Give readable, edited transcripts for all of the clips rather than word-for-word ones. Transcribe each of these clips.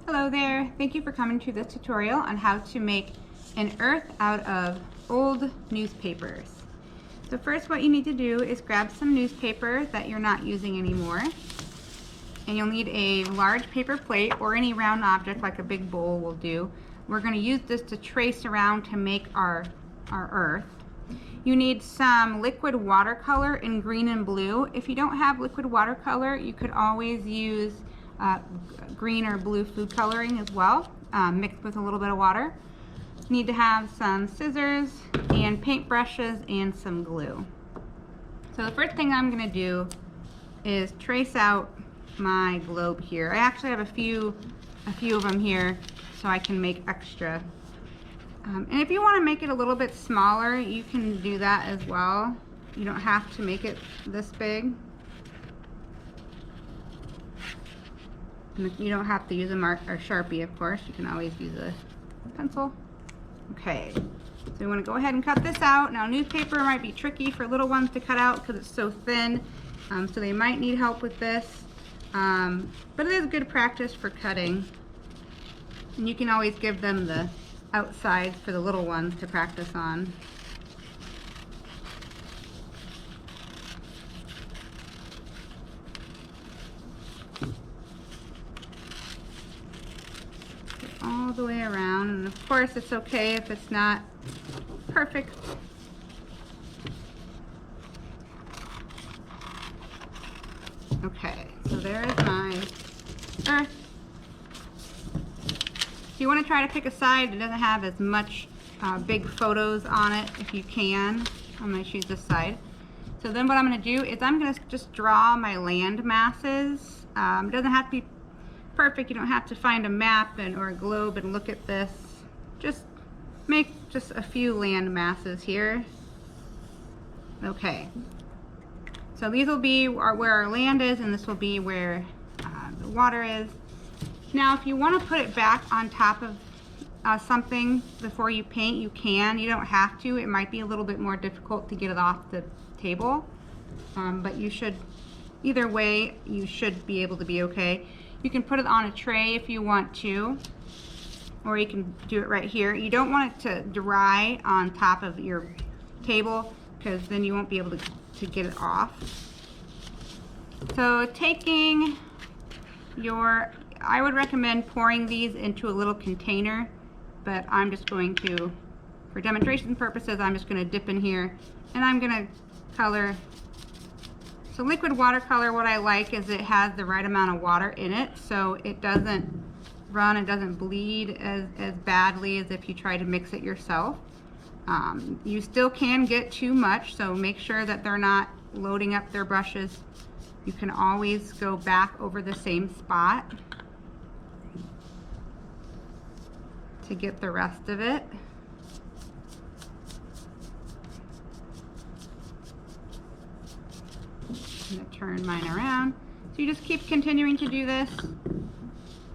Hello there, thank you for coming to this tutorial on how to make an earth out of old newspapers. So first what you need to do is grab some newspaper that you're not using anymore, and you'll need a large paper plate or any round object like a big bowl will do. We're going to use this to trace around to make our earth. You need some liquid watercolor in green and blue. If you don't have liquid watercolor, you could always use green or blue food coloring as well, mixed with a little bit of water. You need to have some scissors and paint brushes and some glue. So the first thing I'm going to do is trace out my globe here. I actually have a few of them here so I can make extra. And if you want to make it a little bit smaller, you can do that as well. You don't have to make it this big. And you don't have to use a mark or Sharpie, of course. You can always use a pencil. Okay, so we want to go ahead and cut this out. Now newspaper might be tricky for little ones to cut out because it's so thin, so they might need help with this. But it is good practice for cutting. And you can always give them the outsides for the little ones to practice on. All the way around, and of course it's okay if it's not perfect. Okay, so there is my earth. If you want to try to pick a side that doesn't have as much big photos on it, if you can, I'm going to choose this side. So then what I'm going to do is I'm going to just draw my land masses. It doesn't have to be perfect. You don't have to find a map or a globe and look at this. Just make just a few land masses here. Okay, so these will be where our land is, and this will be where the water is. Now if you want to put it back on top of something before you paint, you can. You don't have to. It might be a little bit more difficult to get it off the table, but you should, either way, you should be able to be okay. You can put it on a tray if you want to, or you can do it right here. You don't want it to dry on top of your table because then you won't be able to get it off. So taking I would recommend pouring these into a little container, but I'm just going to, for demonstration purposes, I'm just going to dip in here and I'm going to color. So liquid watercolor, what I like is it has the right amount of water in it, so it doesn't run, it doesn't bleed as badly as if you try to mix it yourself. You still can get too much, so make sure that they're not loading up their brushes. You can always go back over the same spot to get the rest of it. I'm going to turn mine around. So you just keep continuing to do this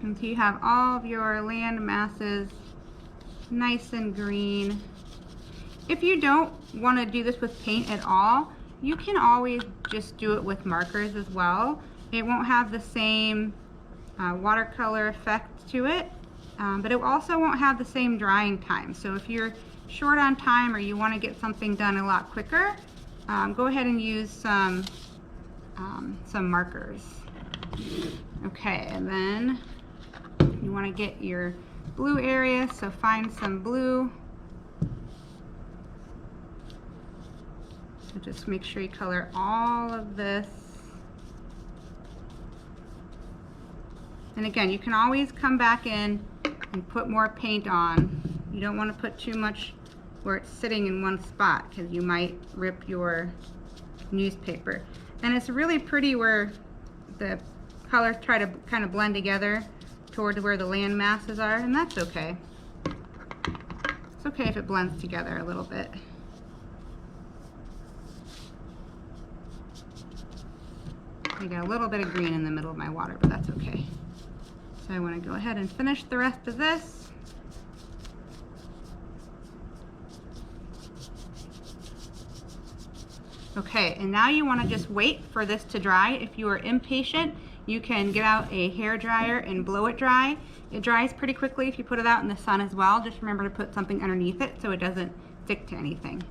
until you have all of your land masses nice and green. If you don't want to do this with paint at all, you can always just do it with markers as well. It won't have the same watercolor effect to it, but it also won't have the same drying time. So if you're short on time or you want to get something done a lot quicker, go ahead and use some markers. Okay, and then you want to get your blue area, so find some blue. So just make sure you color all of this. And again, you can always come back in and put more paint on. You don't want to put too much where it's sitting in one spot because you might rip your newspaper. And it's really pretty where the colors try to kind of blend together toward where the land masses are, and that's okay. It's okay if it blends together a little bit. I got a little bit of green in the middle of my water, but that's okay. So I want to go ahead and finish the rest of this. Okay, and now you want to just wait for this to dry. If you are impatient, you can get out a hair dryer and blow it dry. It dries pretty quickly if you put it out in the sun as well. Just remember to put something underneath it so it doesn't stick to anything.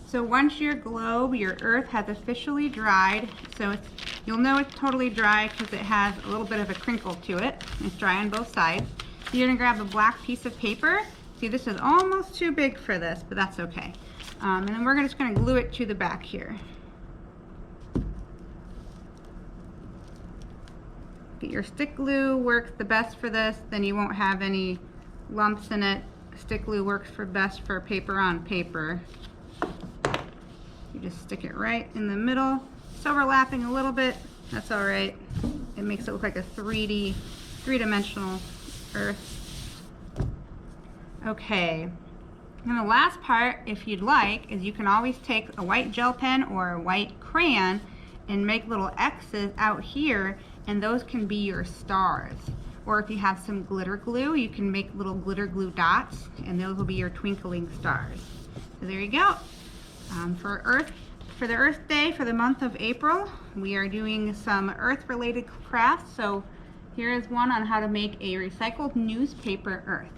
So once your globe, your earth has officially dried, so you'll know it's totally dry because it has a little bit of a crinkle to it. It's dry on both sides. You're gonna grab a black piece of paper. See, this is almost too big for this, but that's okay. And then we're just gonna glue it to the back here. Get your stick glue, works the best for this, then you won't have any lumps in it. Stick glue works best for paper on paper. You just stick it right in the middle. It's overlapping a little bit, that's all right. It makes it look like a three-dimensional earth. Okay, and the last part, if you'd like, is you can always take a white gel pen or a white crayon and make little X's out here, and those can be your stars. Or if you have some glitter glue, you can make little glitter glue dots, and those will be your twinkling stars. So there you go. For the Earth Day for the month of April, we are doing some Earth-related crafts. So here is one on how to make a recycled newspaper Earth.